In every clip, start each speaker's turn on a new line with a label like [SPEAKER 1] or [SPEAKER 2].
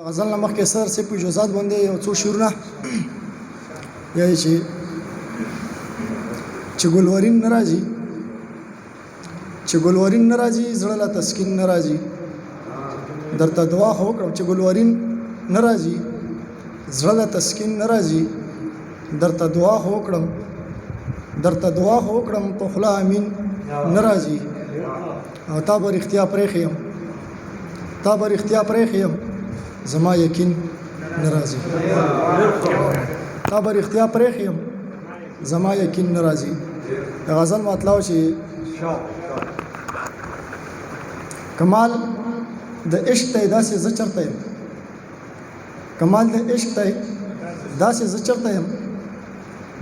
[SPEAKER 1] غزل نه مخکې سر سي په اجازات باندې یو څو شعرونه یای چې ګلورین ناراضي زړه لا تسکین ناراضي درته دعا خو وکړم چې ګلورین ناراضي زړه لا تسکین ناراضي درته دعا خو وکړم په خلا امین ناراضي او تا به اختیار پرې زما یقین ناراضي تا بر اختیار پرېخیم زما یقین ناراضي غزل مطلب چې کمال د عشق ته داسې ز چرته یم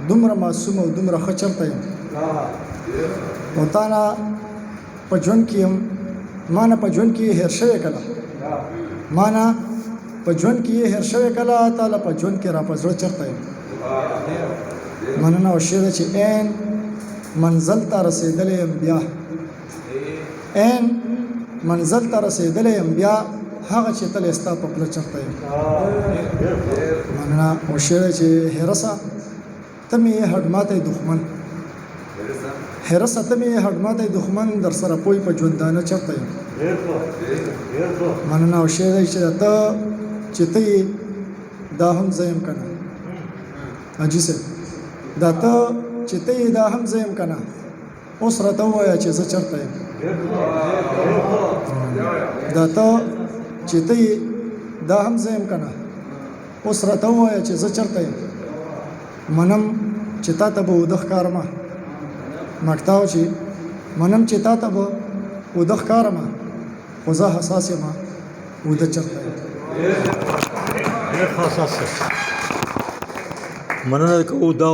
[SPEAKER 1] دومره معصوم او دومره ښه چرته یم او تا نه په ژوند کې یم ما نه په ژوند کې هېر شوی کله تعالی په ژوند کې را پزړه چرته یم مننه او شعر چې عین منزل ته رسیدلې یم بیا هغه چې تل استا په پله چرته یم مننه او شعر چې هرسه ته مې هډماته دښمن در سره پوی په ژوندانه چرته یم مننه او شعر چې ته دا هم زیم کنه اجي سه دا ته چې ته دا هم زیم کنه اوس راته وایا چې زه چرته یم دا ته چې ته دا هم زیم کنه اوس راته وایا چې زه چرته یم منم چې تا ته به ودخ کارما مکتاو چې منم چې تا ته به ودخ کارما خو زه حساس یم وده چرته یم
[SPEAKER 2] مننه کوو دا